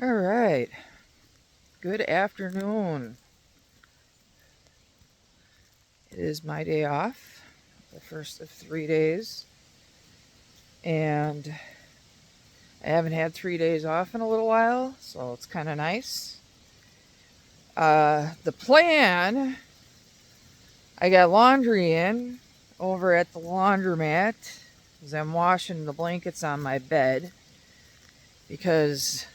All right. Good afternoon. It is my day off, the first of 3 days. And I haven't had 3 days off in a little while, so it's kind of nice. The plan, I got laundry in over at the laundromat as I'm washing the blankets on my bed because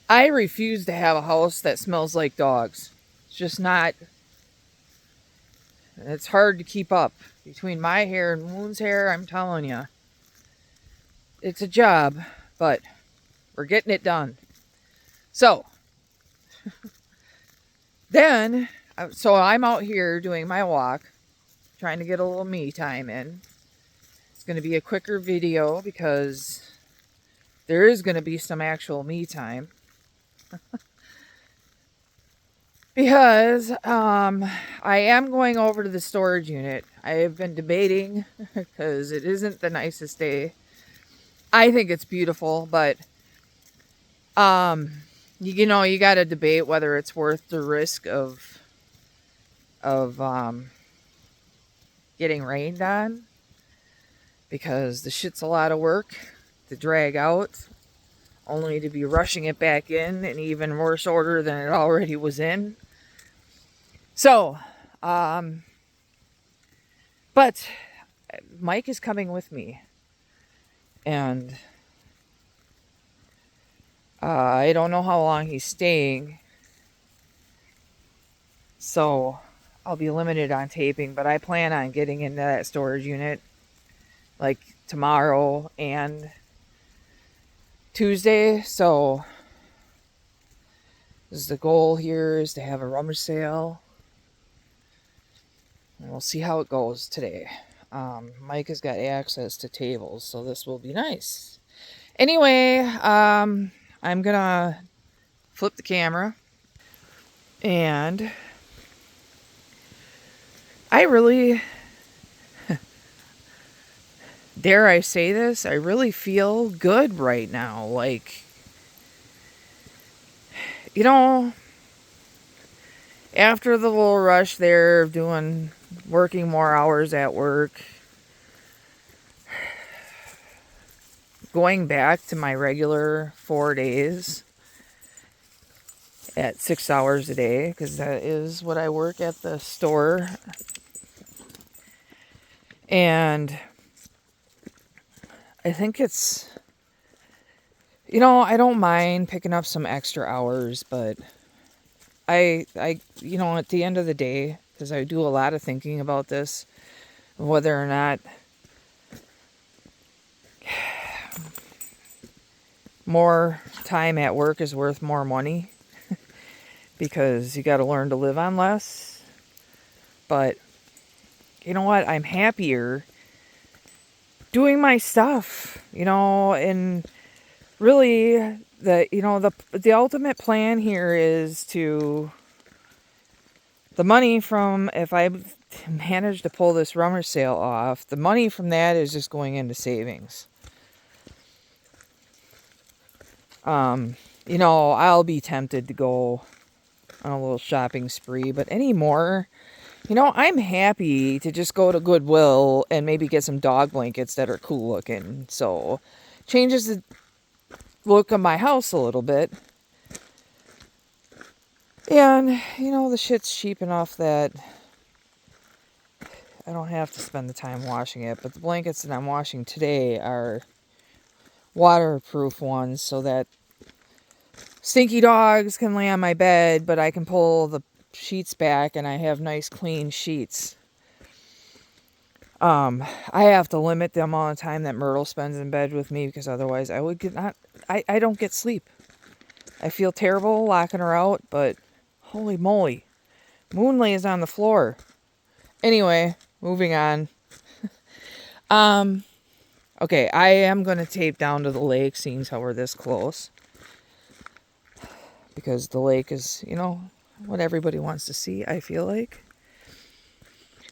I refuse to have a house that smells like dogs. It's just not. It's hard to keep up. Between my hair and Moon's hair, I'm telling you. It's a job, but we're getting it done. So, so I'm out here doing my walk, trying to get a little me time in. It's going to be a quicker video because there is going to be some actual me time. Because I am going over to the storage unit. I have been debating because it isn't the nicest day. I think it's beautiful, but you got to debate whether it's worth the risk of getting rained on, because the shit's a lot of work to drag out, only to be rushing it back in even worse order than it already was in. So, but Mike is coming with me, and I don't know how long he's staying, so I'll be limited on taping, but I plan on getting into that storage unit like tomorrow and Tuesday. So the goal here is to have a rummage sale, and we'll see how it goes today. Mike has got access to tables, so this will be nice. Anyway, I'm gonna flip the camera, and I really, dare I say this, I really feel good right now. Like, after the little rush there of working more hours at work, going back to my regular 4 days at 6 hours a day, because that is what I work at the store. And I think it's, I don't mind picking up some extra hours, but I at the end of the day, because I do a lot of thinking about this, whether or not more time at work is worth more money, because you got to learn to live on less. But you know what? I'm happier doing my stuff, and really the ultimate plan here is the money from, if I manage to pull this rummage sale off, the money from that is just going into savings. I'll be tempted to go on a little shopping spree, but anymore, I'm happy to just go to Goodwill and maybe get some dog blankets that are cool looking. So, changes the look of my house a little bit. And, the shit's cheap enough that I don't have to spend the time washing it. But the blankets that I'm washing today are waterproof ones, so that stinky dogs can lay on my bed, but I can pull the sheets back and I have nice clean sheets. I have to limit the amount of time that Myrtle spends in bed with me, because otherwise I don't get sleep. I feel terrible locking her out, but holy moly, Moon lays on the floor. Anyway, moving on. Okay, I am going to tape down to the lake, seeing how we're this close, because the lake is, what everybody wants to see, I feel like.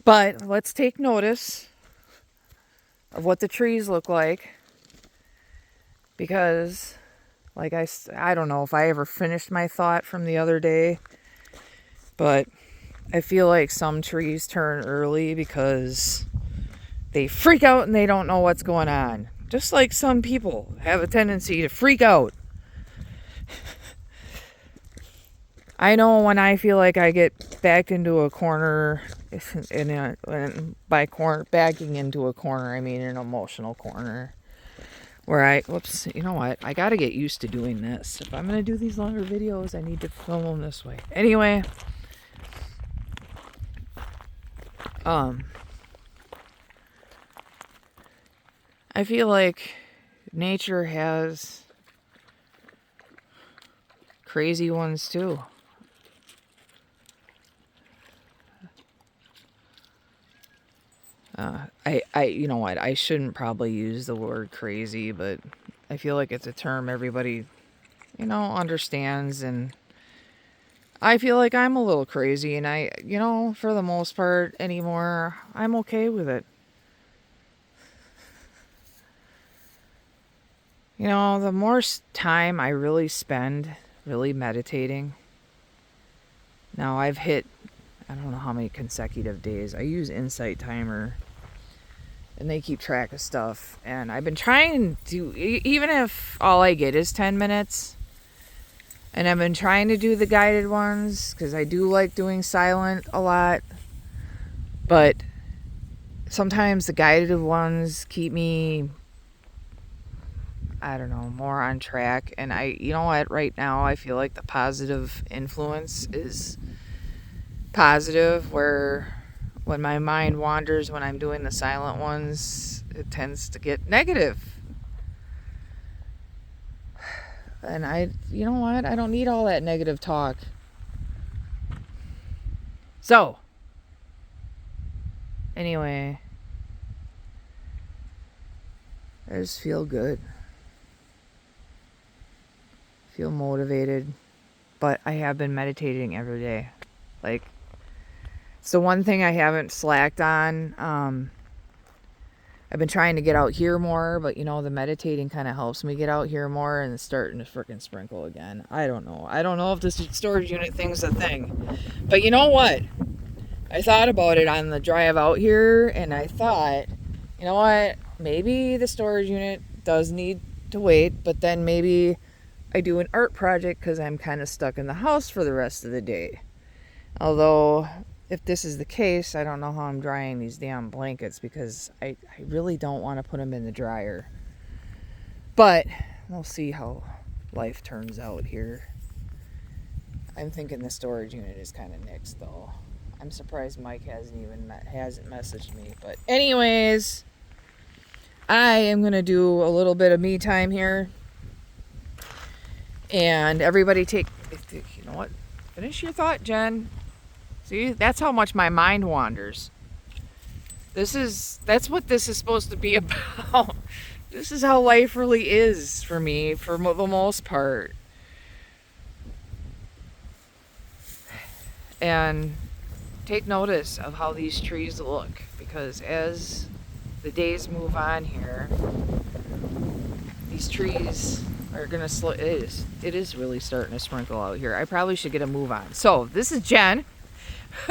But let's take notice of what the trees look like, because Like I don't know if I ever finished my thought from the other day, but I feel like some trees turn early because they freak out and they don't know what's going on. Just like some people have a tendency to freak out. I know when I feel like I get backed into a corner, and by backing into a corner, I mean an emotional corner. Where whoops, you know what? I gotta get used to doing this. If I'm gonna do these longer videos, I need to film them this way. Anyway, I feel like nature has crazy ones too. You know what? I shouldn't probably use the word crazy, but I feel like it's a term everybody, understands. And I feel like I'm a little crazy, and for the most part anymore, I'm okay with it. The more time I really spend really meditating. Now I've hit, I don't know how many consecutive days. I use Insight Timer, and they keep track of stuff. And I've been trying to, even if all I get is 10 minutes, and I've been trying to do the guided ones, because I do like doing silent a lot. But sometimes the guided ones keep me, I don't know, more on track. And you know what, right now I feel like the positive influence is positive, where when my mind wanders when I'm doing the silent ones, it tends to get negative. And you know what, I don't need all that negative talk. So anyway, I just feel good, feel motivated. But I have been meditating every day. Like, it's the one thing I haven't slacked on. I've been trying to get out here more, but the meditating kind of helps me get out here more, and it's starting to frickin' sprinkle again. I don't know if this storage unit thing's a thing. But you know what? I thought about it on the drive out here, and I thought, you know what? Maybe the storage unit does need to wait, but then maybe I do an art project because I'm kind of stuck in the house for the rest of the day. Although, if this is the case, I don't know how I'm drying these damn blankets, because I really don't want to put them in the dryer. But we'll see how life turns out here. I'm thinking the storage unit is kind of nixed, though. I'm surprised Mike hasn't messaged me. But anyways, I am going to do a little bit of me time here. And everybody you know what? Finish your thought, Jen. See, that's how much my mind wanders. That's what this is supposed to be about. This is how life really is for me, for the most part. And take notice of how these trees look, because as the days move on here, these trees are gonna it is really starting to sprinkle out here. I probably should get a move on. So this is Jen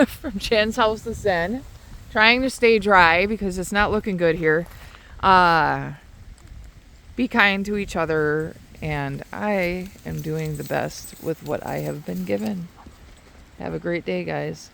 from Jen's House to Zen, trying to stay dry because it's not looking good here. Be kind to each other, and I am doing the best with what I have been given. Have a great day, guys.